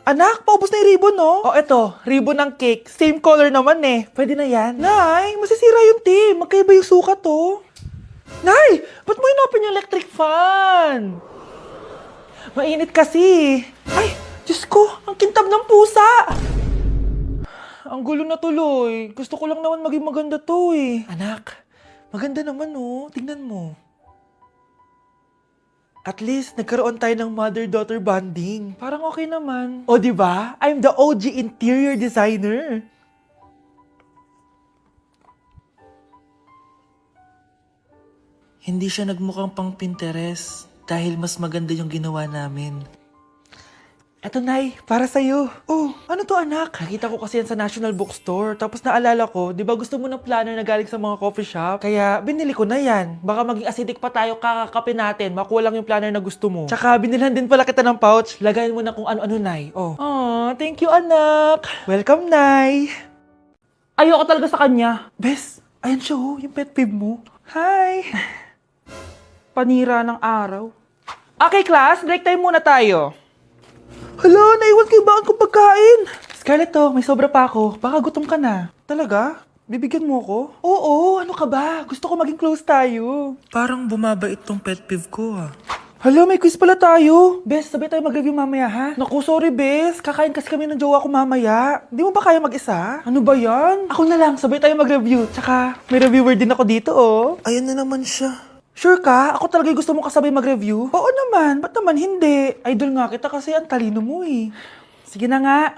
Anak, paubos na yung ribbon, no? Oh, eto, ribbon ng cake. Same color naman eh. Pwede na yan. Nay, masisira yung tea. Magkaiba yung sukat, oh. Nay, ba't mo inopin yung electric fan? Mainit kasi. Ay, Diyos ko, ang kintab ng pusa. Ang gulo na tuloy. Gusto ko lang naman maging maganda to eh. Anak, maganda naman oh. Tingnan mo. At least, nagkaroon tayo ng mother-daughter bonding. Parang okay naman. O, di ba? I'm the OG interior designer. Hindi siya nagmukhang pang Pinterest dahil mas maganda yung ginawa namin. Eto, Nay, para sa'yo. Oh, ano to, anak? Nakita ko kasi yan sa National Bookstore. Tapos naalala ko, di ba gusto mo ng planner na galing sa mga coffee shop? Kaya binili ko na yan. Baka maging acidic pa tayo kakakape natin. Makuha lang yung planner na gusto mo. Tsaka binilhan din pala kita ng pouch. Lagayin mo na kung ano-ano, Nay. Oh. Aw, thank you, anak. Welcome, Nay. Ayoko talaga sa kanya. Bes, ayan siya oh, yung pet peeve mo. Hi. Panira ng araw. Okay, class, break time muna tayo. Hala, naiwan kay bakit kong pagkain. Scarlett to, may sobra pa ako. Baka gutom ka na. Talaga? Bibigyan mo ko? Oo, ano ka ba? Gusto ko maging close tayo. Parang bumabait tong pet peeve ko ah. Hala, may quiz pala tayo. Bes, sabay tayo mag-review mamaya ha? Naku, sorry Bes. Kakain kasi kami ng jowa ko mamaya. Hindi mo ba kaya mag-isa? Ano ba yan? Ako na lang, sabay tayo mag-review. Tsaka, may reviewer din ako dito oh. Ayan na naman siya. Sure ka? Ako talaga gusto mo kasabay mag-review? Oo naman. Ba't naman hindi? Idol nga kita kasi ang talino mo eh. Sige na nga.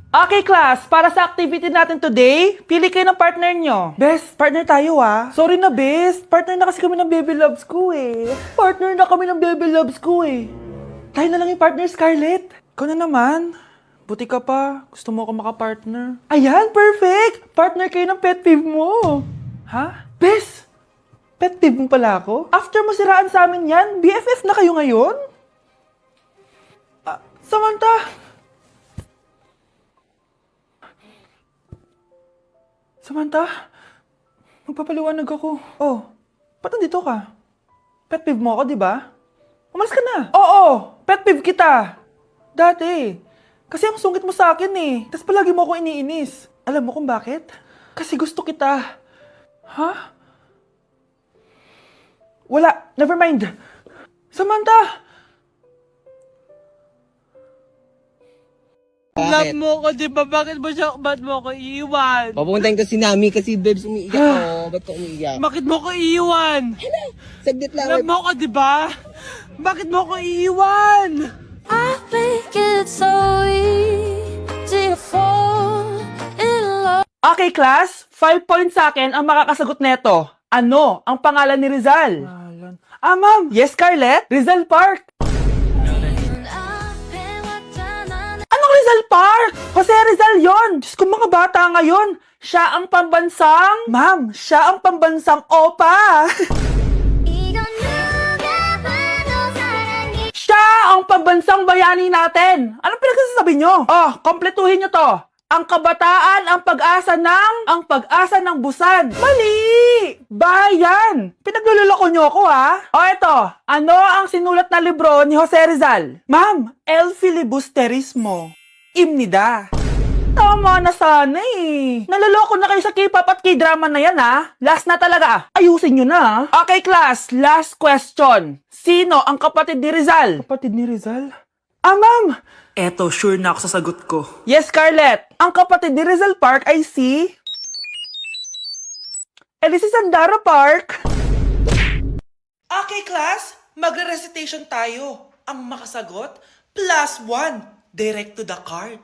Okay, class. Para sa activity natin today, pili kayo ng partner nyo. Best, partner tayo ah. Sorry na, best. Partner na kasi kami ng baby loves ko eh. Partner na kami ng baby loves ko eh. Tayo na lang yung partner, Scarlett. Ikaw na naman. Buti ka pa. Gusto mo ako makapartner. Ayan, perfect. Partner kayo ng pet peeve mo. Ha? Best, pet peeve mo pala ako? After mo siraan sa amin yan, BFF na kayo ngayon? Samantha! Samantha, magpapaliwanag ako. Oh, ba't nandito ka? Pet peeve mo ako, di ba? Umalis ka na. Oo, pet peeve kita. Dati. Kasi ang sungit mo sa akin eh. Tapos palagi mo ako iniinis. Alam mo kung bakit? Kasi gusto kita. Ha? Wala, never mind. Samantha! Love mo ko, di ba? Ba't mo ko iiwan? Papuntahin ko si Nami kasi babes umiiyak ako. Ba't ko umiiyak? Bakit mo ko iiwan? Saglit lang. Love mo ko, di ba? Bakit mo ko iiwan? I think it's so easy to fall in love. Okay, class. 5 points sa akin ang makakasagot neto. Ano ang pangalan ni Rizal? Ma'am. Yes, Scarlett? Rizal Park. Anong Rizal Park? Jose Rizal yon. Diyos ko, mga bata ngayon. Siya ang pambansang... Ma'am, siya ang pambansang opa. Siya ang pambansang bayani natin. Anong pinagsasabi nyo? Oh, kompletuhin nyo to. Ang kabataan, ang pag-asa ng busan. Mali! Bayan! Pinagluloko nyo ako ha? O eto, ano ang sinulat na libro ni Jose Rizal? Ma'am, El Filibusterismo. Imnida. Tama na sana eh. Naloloko na kayo sa K-pop at K-drama na yan ha. Last na talaga. Ayusin nyo na. Okay class, last question. Sino ang kapatid ni Rizal? Kapatid ni Rizal? Ma'am! Eto, sure na ako sa sagot ko. Yes, Scarlett. Ang kapatid ni Rizal Park ay si... si Sandara Park. Okay, class. Magre-recitation tayo. Ang makasagot, +1. Direct to the card.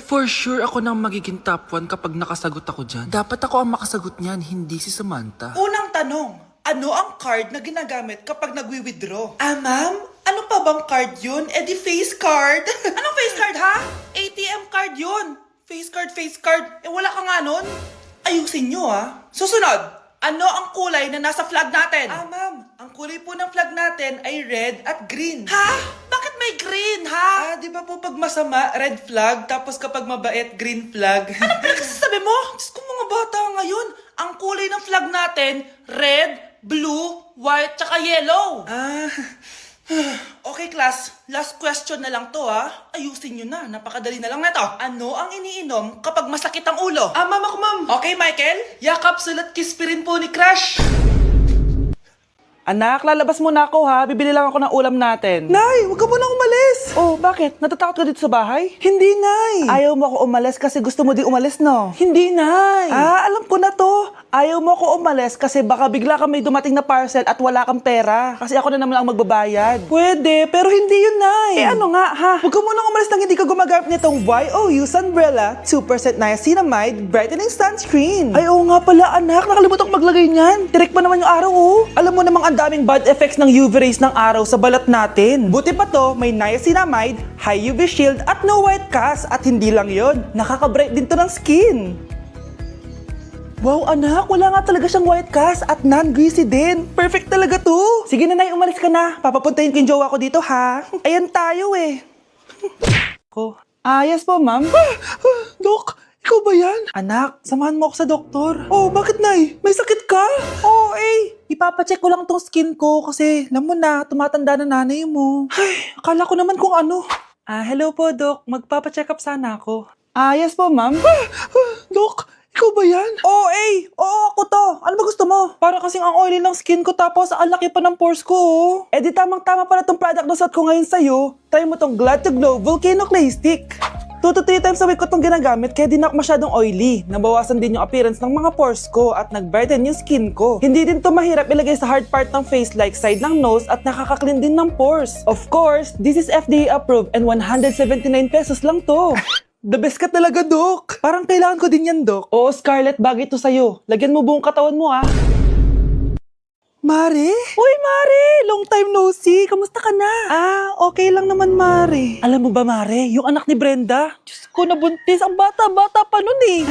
For sure ako nang magiging top 1 kapag nakasagot ako dyan. Dapat ako ang makasagot niyan, hindi si Samantha. Unang tanong. Ano ang card na ginagamit kapag nagwi-withdraw? Ma'am? Ano pa bang card yun? Di face card. Anong face card, ha? ATM card yun. Face card. Wala ka nga nun? Ayusin nyo, ha? Susunod. Ano ang kulay na nasa flag natin? Ma'am. Ang kulay po ng flag natin ay red at green. Ha? Bakit may green, ha? Di ba po pag masama, red flag, tapos kapag mabait, green flag? Anong pinagsasabi mo? Diyos ko, mga bata ngayon. Ang kulay ng flag natin, red, blue, white, tsaka yellow. Okay, class, last question na lang to ha. Ayusin nyo na, napakadali na lang na to. Ano ang iniinom kapag masakit ang ulo? Mama ko ma'am. Okay, Michael? Yakap, sulat, kiss pa rin po ni Crush. Anak, lalabas muna ako ha. Bibili lang ako ng ulam natin. Nay, huwag ka munang umalis. Oh, bakit? Natatakot ka dito sa bahay? Hindi, Nay. Ayaw mo ako umalis kasi gusto mo di umalis, no? Hindi, Nay. Alam ko na to. Ayaw mo ako umalis kasi baka bigla ka may dumating na parcel at wala kang pera. Kasi ako na naman ang magbabayad. Pwede, pero hindi yun, Nay. Ano nga, ha? Huwag ka munang umalis nang hindi ka gumagamit nitong YOU Sunbrella 2% Niacinamide Brightening Sunscreen. Ay, oo nga pala, anak. Nakalimutan ko maglagay niyan. Direct pa naman yung araw, oh. Alam mo namang ang daming bad effects ng UV rays ng araw sa balat natin. Buti pa to, may niacinamide, high UV shield at no white cast. At hindi lang yon, nakaka-bright din to ng skin. Wow, anak, wala nga talaga siyang white cast at non-greasy din. Perfect talaga to. Sige na, Nay, umalis ka na. Papapuntahin ko yung jowa ko dito, ha? Ayan tayo, eh. Yes po, ma'am. Dok, ikaw ba yan? Anak, samahan mo ako sa doktor. Oh, bakit, Nay? May sakit ka? Oo, ipapacheck ko lang tong skin ko kasi, alam mo na, tumatanda na nanay mo. Ay, akala ko naman kung ano. Hello po, Dok. Magpapacheck up sana ako. Yes po, ma'am. Dok, ikaw ba yan? Oo, ako to. Ano ba gusto mo? Para kasing ang oily ng skin ko tapos ang laki pa ng pores ko, oh. Di tamang-tama pala tong product na suot ko ngayon sa'yo. Try mo tong Glad to Glow Volcano Clay Stick. 2 to 3 times a week ko itong ginagamit kaya di na ako masyadong oily. Nabawasan din yung appearance ng mga pores ko at nag-brighten yung skin ko. Hindi din to mahirap ilagay sa hard part ng face like side ng nose at nakaka-clean din ng pores. Of course, this is FDA approved and 179 pesos lang to. The best ka talaga, Dok. Parang kailangan ko din yan, Dok. Oo, Scarlett, bagay to sa'yo. Lagyan mo buong katawan mo, ha. Mare? Uy, Mare! Long time no see. Kamusta ka na? Okay lang naman, Mare. Alam mo ba, Mare? Yung anak ni Brenda? Diyos ko, nabuntis. Ang bata-bata pa nun eh.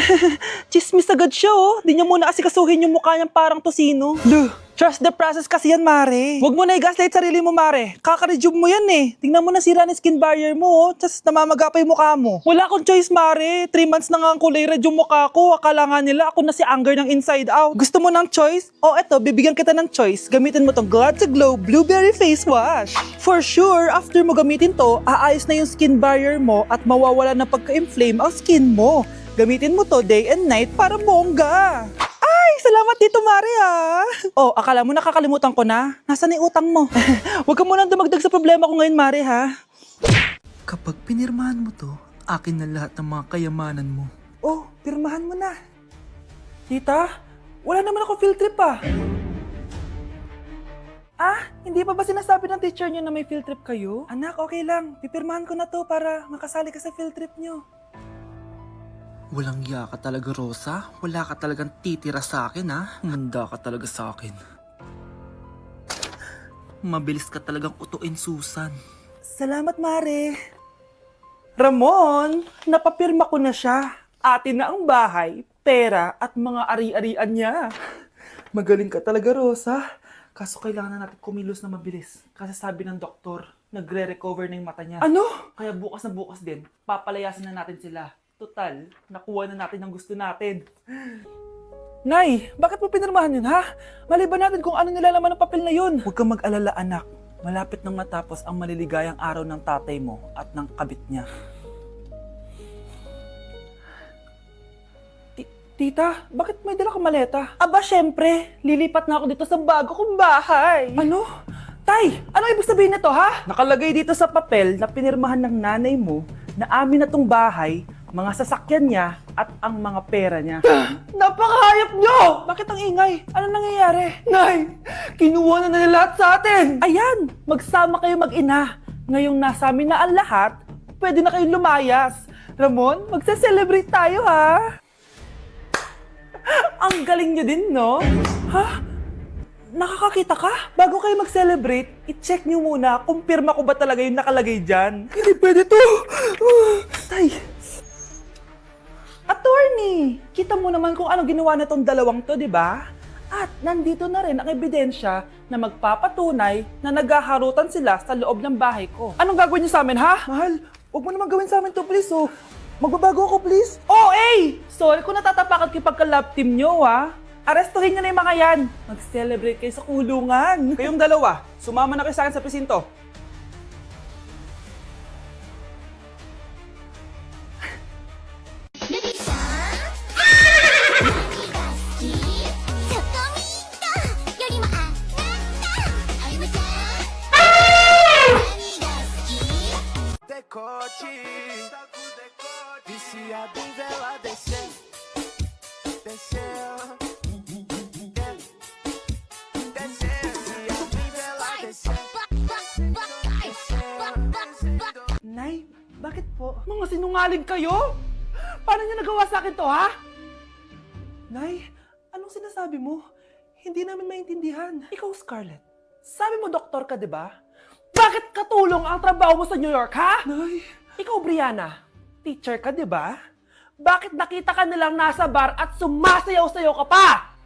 Chismis agad siya, oh. Di niya muna kasi kasuhin yung mukha niyang parang tosino. Luh! Trust the process kasi yan, Mare. Huwag mo na i-gaslight sarili mo, Mare. Kaka-rejuve mo yan eh. Tingnan mo na sira ng skin barrier mo, oh. Tapos namamaga pa yung mukha mo. Wala akong choice, Mare. 3 months na nga ang kulay red yung mukha ko. Akala nga nila ako na si Anger ng inside out. Gusto mo ng choice? Eto, bibigyan kita ng choice. Gamitin mo tong Glad to Glow Blueberry Face Wash. For sure, after mo gamitin to, aayos na yung skin barrier mo at mawawala na pagka-inflame ang skin mo. Gamitin mo to day and night para bongga. Salamat dito, Mare, ha? Akala mo nakakalimutan ko na? Nasaan yung utang mo? Huwag ka munang dumagdag sa problema ko ngayon, Mare, ha? Kapag pinirmahan mo to, akin na lahat ng mga kayamanan mo. Pirmahan mo na. Tita, wala naman ako field trip, ah. Hindi pa ba sinasabi ng teacher niyo na may field trip kayo? Anak, okay lang. Pipirmahan ko na to para makasali ka sa field trip niyo. Walang iya ka talaga, Rosa. Wala ka talagang titira sa akin, ha? Manda ka talaga sa akin. Mabilis ka talagang utuin, Susan. Salamat, Mare. Ramon, napapirma ko na siya. Atin na ang bahay, pera at mga ari-arian niya. Magaling ka talaga, Rosa. Kaso kailangan na natin kumilos na mabilis. Kasi sabi ng doktor, nagre-recover na yung mata niya. Ano? Kaya bukas na bukas din, papalayasin na natin sila. Total, nakuha na natin ang gusto natin. Nay, bakit mo pinirmahan yun, ha? Maliban natin kung ano nilalaman ng papel na yun. Huwag kang mag-alala, anak. Malapit nang matapos ang maliligayang araw ng tatay mo at ng kabit niya. Tita, bakit may dala kang maleta? Aba, syempre. Lilipat na ako dito sa bago kong bahay. Ano? Tay, ano ibig sabihin nito, ha? Nakalagay dito sa papel na pinirmahan ng nanay mo na amin na tong bahay, mga sasakyan niya at ang mga pera niya. Napakahayop nyo! Bakit ang ingay? Ano nangyayari? Nay, kinuha na nila lahat sa atin! Ayan, magsama kayo mag-ina. Ngayong nasa amin na ang lahat, pwede na kayong lumayas. Ramon, magse-celebrate tayo, ha? Ang galing niyo din, no? Ha? Nakakakita ka? Bago kayo mag-celebrate, i-check niyo muna kung pirma ko ba talaga yung nakalagay dyan. Hindi pwede to! Tay! Attorney! Kita mo naman kung ano ginawa na tong dalawang to, di ba? At nandito na rin ang ebidensya na magpapatunay na naghaharutan sila sa loob ng bahay ko. Anong gagawin niyo sa amin, ha? Mahal, huwag mo naman gawin sa amin to, please, oh. Magbabago ako, please. Sorry kung natatapakan kayo pagka-love team nyo, ha? Arestuhin niyo na yung mga yan. Mag-celebrate kayo sa kulungan. Kayong dalawa, sumama na kayo sa akin sa presinto. decote. Viciado em vela descer, descer. Viciado em vela descer. Nay, bakit po? Mga sinungaling kayo? Paano niyo nagawa sa akin to, ha? Nay, anong sinasabi mo? Hindi namin maintindihan. Ikaw, Scarlett, sabi mo doktor ka, di ba? Bakit katulong ang trabaho mo sa New York, ha? Nay. Ikaw, Brianna, teacher ka, di ba? Bakit nakita ka nilang nasa bar at sumasayaw-sayaw ka pa?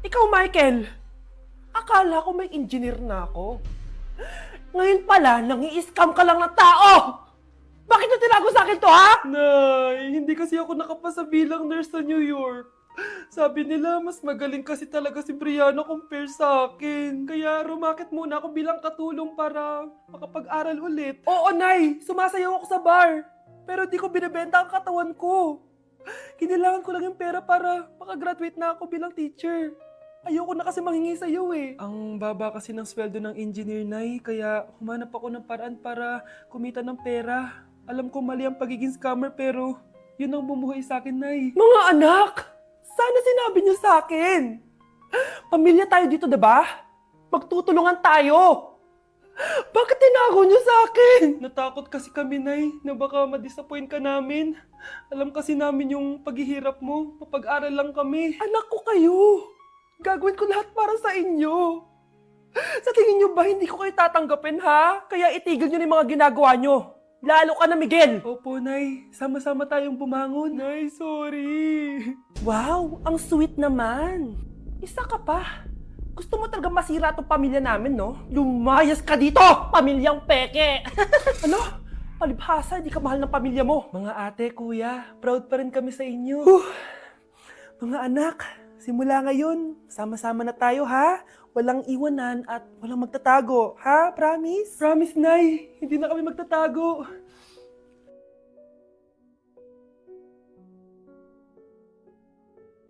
Ikaw, Michael, akala ko may engineer na ako. Ngayon pala, nangi-scam ka lang ng tao! Bakit nyo tinago sa akin to, ha? Nay, hindi kasi ako nakapasa bilang nurse sa New York. Sabi nila, mas magaling kasi talaga si Brianna compare sa akin. Kaya rumakit muna ako bilang katulong para makapag-aral ulit. Oo, Nay! Sumasayaw ako sa bar. Pero di ko binibenta ang katawan ko. Kinilangan ko lang yung pera para makagraduate na ako bilang teacher. Ayoko na kasi manghingi sa'yo eh. Ang baba kasi ng sweldo ng engineer, Nay, kaya humanap ako ng paraan para kumita ng pera. Alam ko mali ang pagiging scammer pero yun ang bumuhay sa akin, Nay. Mga anak! Sana sinabi niyo sa akin. Pamilya tayo dito, diba? Magtutulungan tayo. Bakit tinago niyo sa akin? Natakot kasi kami, Nay, na baka ma-disappoint ka namin. Alam kasi namin yung paghihirap mo. Mapag-aral lang kami. Anak ko kayo. Gagawin ko lahat para sa inyo. Sa tingin niyo ba hindi ko kayo tatanggapin, ha? Kaya itigil niyo na yung mga ginagawa niyo. Lalo ka na, Miguel! Opo, Nay. Sama-sama tayong bumangon. Nay, sorry. Wow, ang sweet naman. Isa ka pa. Gusto mo talaga masira itong pamilya namin, no? Lumayas ka dito! Pamilyang peke! Ano? Palibhasa, di ka mahal ng pamilya mo. Mga ate, kuya, proud pa rin kami sa inyo. Mga anak, simula ngayon, sama-sama na tayo, ha? Walang iwanan at walang magtatago, ha? Promise? Promise, Nay. Hindi na kami magtatago.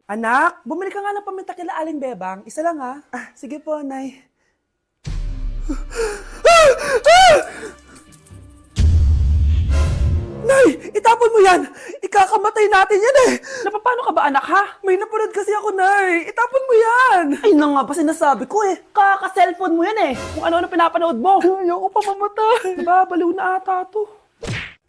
Anak, bumili ka nga ng paminta kila Aling Bebang. Isa lang, ha? Ah, sige po, Nay. Nay, itapon mo yan! Ikakamatay natin yan eh! Napapano ka ba, anak, ha? May napanood kasi ako, Nay. Itapon mo yan! Ay, na nga ba sinasabi ko eh. Kaka-cellphone mo yan eh. Kung ano-ano pinapanood mo. Ayoko pa mamatay. Nababaliw na ata to.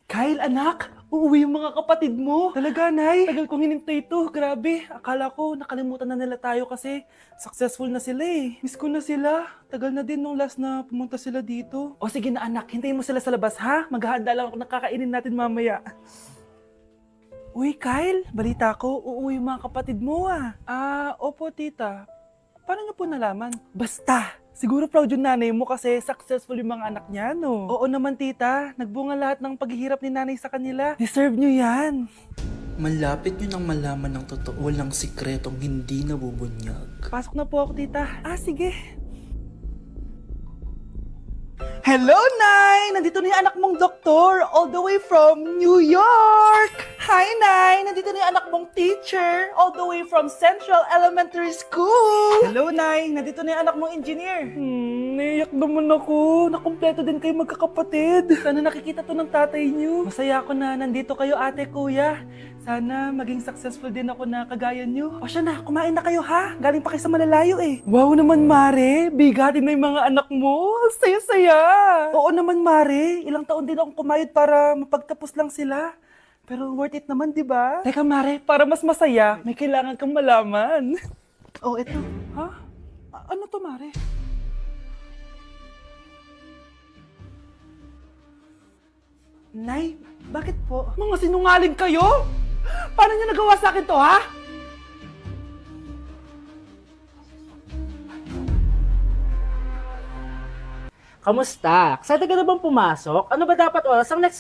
Kyle, anak, uuwi yung mga kapatid mo. Talaga, Nay. Tagal kong hinintay ito. Grabe. Akala ko nakalimutan na nila tayo kasi successful na sila eh. Miss ko na sila. Tagal na din nung last na pumunta sila dito. O sige na, anak. Hintayin mo sila sa labas, ha? Maghahanda lang ako ng kakainin natin mamaya. Uy, Kyle. Balita ko, uuwi yung mga kapatid mo ah. Opo, tita. Paano niyo po nalaman? Basta! Siguro proud yung nanay mo kasi successful yung mga anak niya, no? Oo naman, tita. Nagbunga lahat ng paghihirap ni nanay sa kanila. Deserve nyo yan. Malapit nyo nang malaman ng totoo lang sikretong hindi nabubunyag. Pasok na po ako, tita. Sige. Hello, Nay! Nandito na yung anak mong doktor all the way from New York! Hi, Nay! Nandito na yung anak mong teacher all the way from Central Elementary School! Hello, Nay! Nandito na yung anak mong engineer! Naiyak naman ako. Nakumpleto din kayo magkakapatid. Sana nakikita to ng tatay niyo. Masaya ako na nandito kayo, ate, kuya. Sana maging successful din ako na kagaya niyo. O siya na, kumain na kayo ha. Galing pa kayo sa malalayo eh. Wow naman, Mare. Bigatin na yung mga anak mo. Saya-saya. Oo naman, Mare. Ilang taon din akong kumayod para mapagtapos lang sila. Pero worth it naman, di ba? Teka, Mare, para mas masaya, may kailangan kang malaman. Oh, eto. Ha? Ano to, Mare? Nay, bakit po? Mga sinungaling kayo? Paano niyo nagawa sa akin to, ha? Kamusta? Excited ka na bang pumasok? Ano ba dapat oras ang next